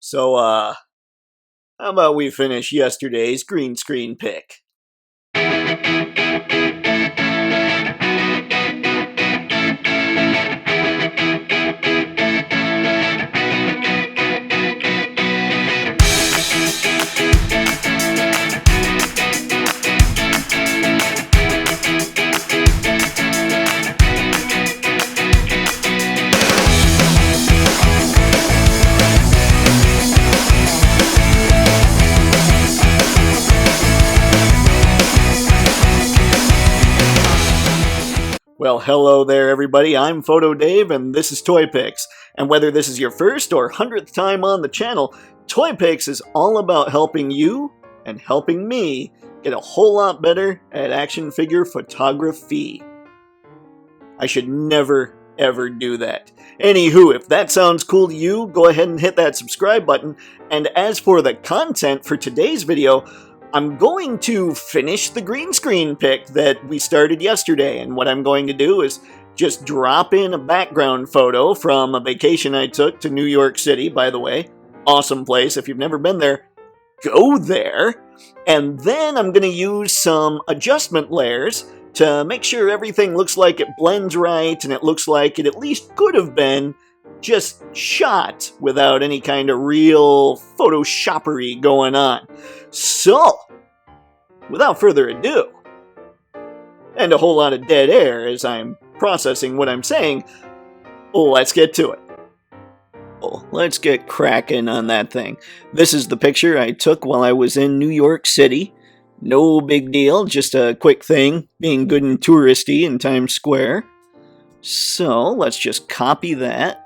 So, how about we finish yesterday's green screen pick? Well, hello there, everybody. I'm Photo Dave, and this is Toypixx. And whether this is your first or 100th time on the channel, Toypixx is all about helping you and helping me get a whole lot better at action figure photography. I should never, ever do that. Anywho, if that sounds cool to you, go ahead and hit that subscribe button. And as for the content for today's video, I'm going to finish the green screen pick that we started yesterday, and what I'm going to do is just drop in a background photo from a vacation I took to New York City, by the way. Awesome place. If you've never been there, go there. And then I'm going to use some adjustment layers to make sure everything looks like it blends right, and it looks like it at least could have been just shot without any kind of real photoshoppery going on. So, without further ado, and a whole lot of dead air as I'm processing what I'm saying, let's get to it. Let's get cracking on that thing. This is the picture I took while I was in New York City. No big deal, just a quick thing, being good and touristy in Times Square. So, let's just copy that.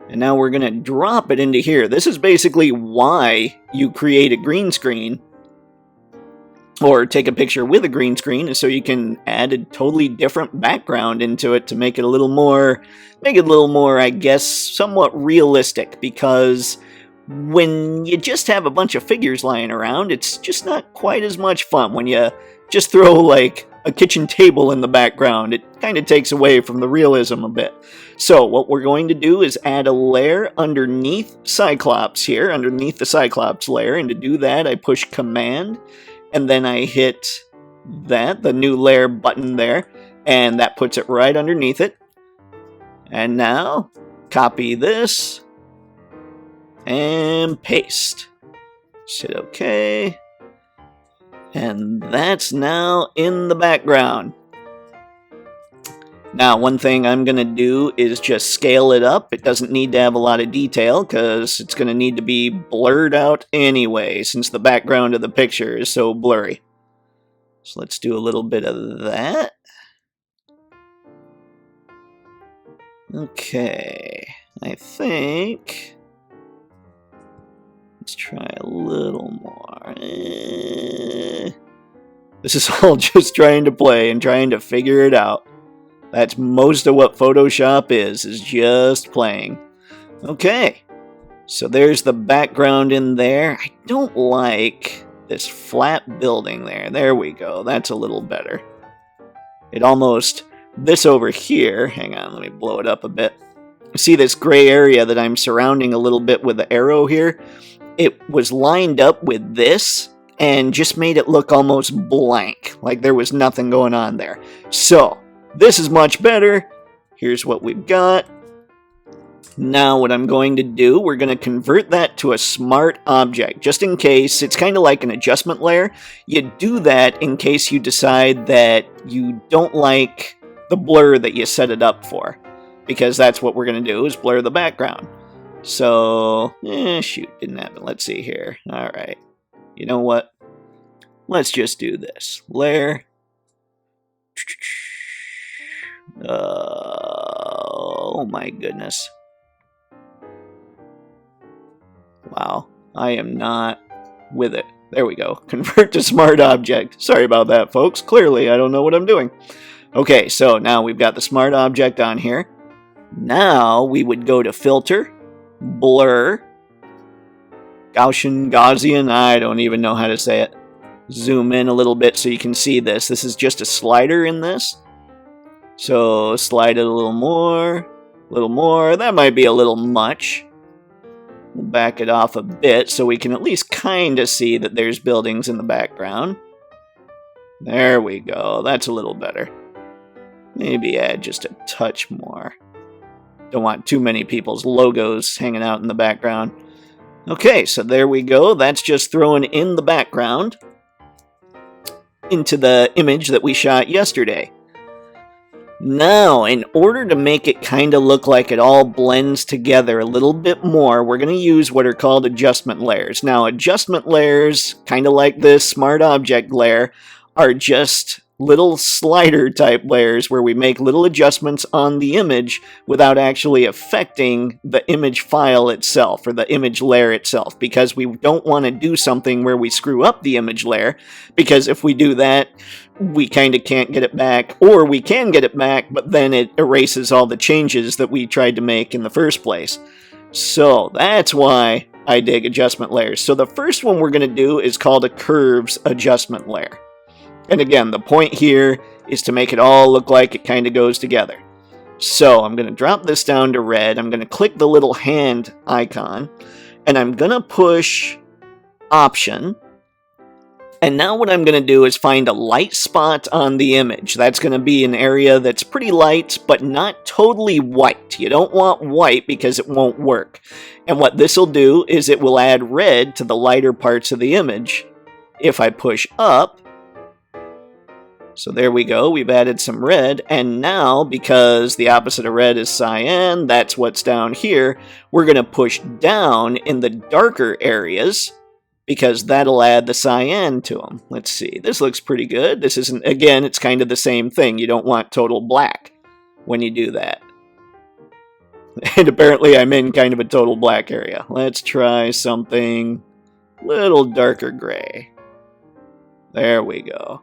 And now we're going to drop it into here. This is basically why you create a green screen or take a picture with a green screen, is so you can add a totally different background into it to make it a little more, I guess, somewhat realistic, because when you just have a bunch of figures lying around, it's just not quite as much fun. When you just throw like a kitchen table in the background, it kind of takes away from the realism a bit. So what we're going to do is add a layer underneath Cyclops here, underneath the Cyclops layer, and to do that I push Command, and then I hit the new layer button there, and that puts it right underneath it. And now, copy this, and paste. Hit OK. And that's now in the background. Now, one thing I'm going to do is just scale it up. It doesn't need to have a lot of detail, because it's going to need to be blurred out anyway, since the background of the picture is so blurry. So let's do a little bit of that. Okay, I think... let's try a little more. This is all just trying to play and trying to figure it out. That's most of what Photoshop is just playing. Okay, so there's the background in there. I don't like this flat building there. There we go. That's a little better. It almost... this over here... hang on, let me blow it up a bit. See this gray area that I'm surrounding a little bit with the arrow here? It was lined up with this and just made it look almost blank, like there was nothing going on there. So, this is much better. Here's what we've got. Now what I'm going to do, we're going to convert that to a smart object, just in case. It's kind of like an adjustment layer. You do that in case you decide that you don't like the blur that you set it up for, because that's what we're going to do, is blur the background. So, shoot, didn't happen. Let's see here. Alright. You know what? Let's just do this. Layer. Oh my goodness. Wow. I am not with it. There we go. Convert to smart object. Sorry about that, folks. Clearly, I don't know what I'm doing. Okay, so now we've got the smart object on here. Now we would go to Filter. Blur, Gaussian, I don't even know how to say it. Zoom in a little bit so you can see this. This is just a slider in this. So slide it a little more. That might be a little much. We'll back it off a bit so we can at least kind of see that there's buildings in the background. There we go. That's a little better. Maybe add just a touch more. Don't want too many people's logos hanging out in the background. Okay, so there we go. That's just thrown in the background into the image that we shot yesterday. Now, in order to make it kind of look like it all blends together a little bit more, we're going to use what are called adjustment layers. Now, adjustment layers, kind of like this smart object layer, are just little slider type layers where we make little adjustments on the image without actually affecting the image file itself or the image layer itself, because we don't want to do something where we screw up the image layer, because if we do that, we kind of can't get it back, or we can get it back, but then it erases all the changes that we tried to make in the first place. So that's why I dig adjustment layers. So the first one we're going to do is called a curves adjustment layer. And again, the point here is to make it all look like it kind of goes together. So I'm going to drop this down to red. I'm going to click the little hand icon, and I'm going to push Option. And now what I'm going to do is find a light spot on the image. That's going to be an area that's pretty light, but not totally white. You don't want white because it won't work. And what this will do is it will add red to the lighter parts of the image. If I push up, so there we go, we've added some red, and now, because the opposite of red is cyan, that's what's down here, we're going to push down in the darker areas, because that'll add the cyan to them. Let's see, this looks pretty good. This isn't, again, it's kind of the same thing. You don't want total black when you do that. And apparently I'm in kind of a total black area. Let's try something a little darker gray. There we go.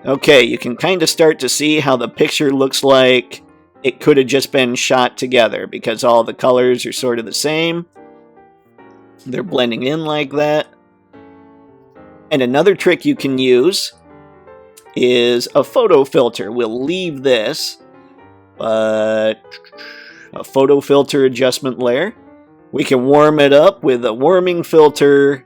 Okay, you can kind of start to see how the picture looks like it could have just been shot together because all the colors are sort of the same. They're blending in like that. And another trick you can use is a photo filter. We'll leave this, but a photo filter adjustment layer. We can warm it up with a warming filter.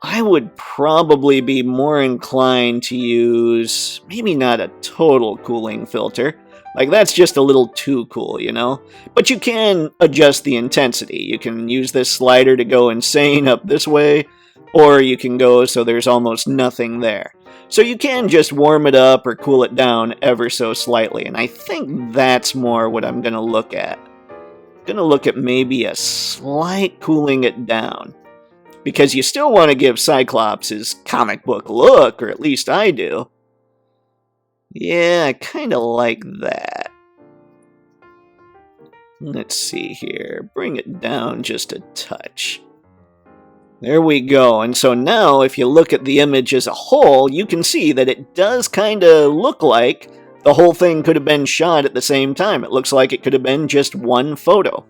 I would probably be more inclined to use maybe not a total cooling filter. Like, that's just a little too cool, you know? But you can adjust the intensity. You can use this slider to go insane up this way, or you can go so there's almost nothing there. So you can just warm it up or cool it down ever so slightly, and I think that's more what I'm going to look at. I'm going to look at maybe a slight cooling it down. Because you still want to give Cyclops his comic book look, or at least I do. Yeah, I kind of like that. Let's see here. Bring it down just a touch. There we go. And so now, if you look at the image as a whole, you can see that it does kind of look like the whole thing could have been shot at the same time. It looks like it could have been just one photo.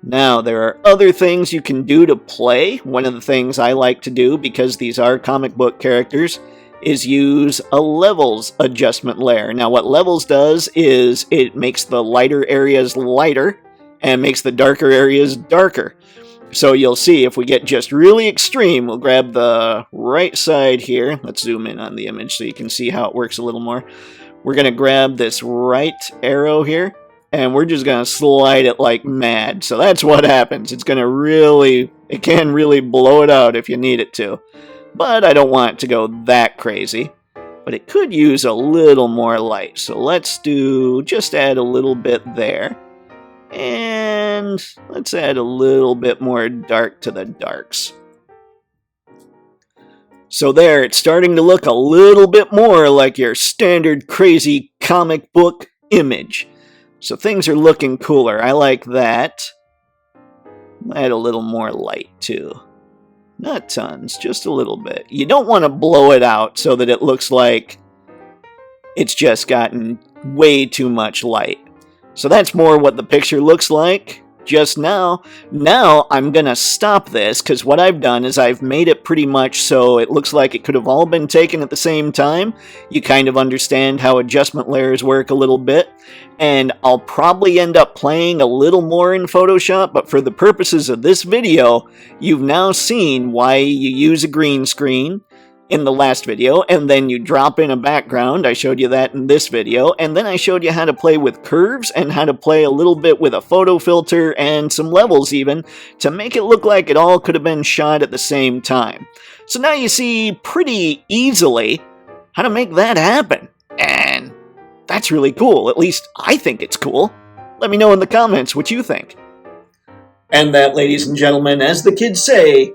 Now, there are other things you can do to play. One of the things I like to do, because these are comic book characters, is use a levels adjustment layer. Now, what levels does is it makes the lighter areas lighter and makes the darker areas darker. So you'll see if we get just really extreme, we'll grab the right side here. Let's zoom in on the image so you can see how it works a little more. We're going to grab this right arrow here, and we're just going to slide it like mad. So that's what happens. It's going to really, it can really blow it out if you need it to. But I don't want it to go that crazy. But it could use a little more light. So let's just add a little bit there. And let's add a little bit more dark to the darks. So there, it's starting to look a little bit more like your standard crazy comic book image. So things are looking cooler. I like that. Add a little more light too. Not tons, just a little bit. You don't want to blow it out so that it looks like it's just gotten way too much light. So that's more what the picture looks like. just now. Now I'm gonna stop this, because what I've done is I've made it pretty much so it looks like it could have all been taken at the same time. You kind of understand how adjustment layers work a little bit, and I'll probably end up playing a little more in Photoshop, but for the purposes of this video, you've now seen why you use a green screen in the last video, and then you drop in a background. I showed you that in this video, and then I showed you how to play with curves and how to play a little bit with a photo filter and some levels even to make it look like it all could have been shot at the same time. So now you see pretty easily how to make that happen, and that's really cool. At least I think it's cool. Let me know in the comments what you think. And that, ladies and gentlemen, as the kids say,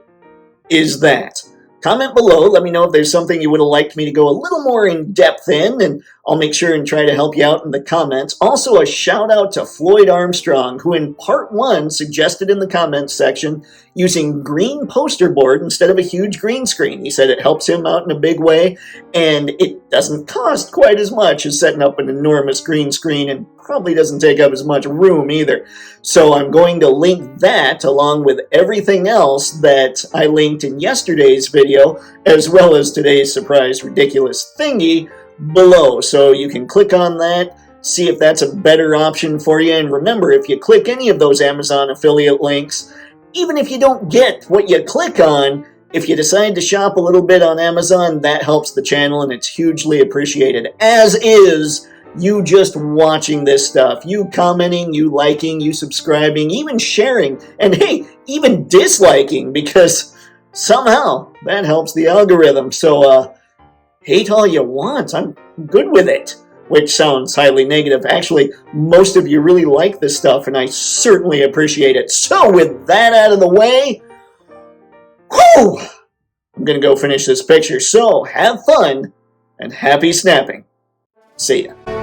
is that. Comment below, let me know if there's something you would have liked me to go a little more in depth in, and I'll make sure and try to help you out in the comments. Also, a shout out to Floyd Armstrong, who in part 1 suggested in the comments section using green poster board instead of a huge green screen. He said it helps him out in a big way, and it doesn't cost quite as much as setting up an enormous green screen, and probably doesn't take up as much room either. So I'm going to link that along with everything else that I linked in yesterday's video, as well as today's surprise ridiculous thingy below. So you can click on that, see if that's a better option for you. And remember, if you click any of those Amazon affiliate links, even if you don't get what you click on, if you decide to shop a little bit on Amazon, that helps the channel and it's hugely appreciated, as is you just watching this stuff, you commenting, you liking, you subscribing, even sharing, and hey, even disliking, because somehow that helps the algorithm. So hate all you want, I'm good with it, which sounds highly negative. Actually, most of you really like this stuff, and I certainly appreciate it. So with that out of the way, whew, I'm gonna go finish this picture. So have fun and happy snapping. See ya.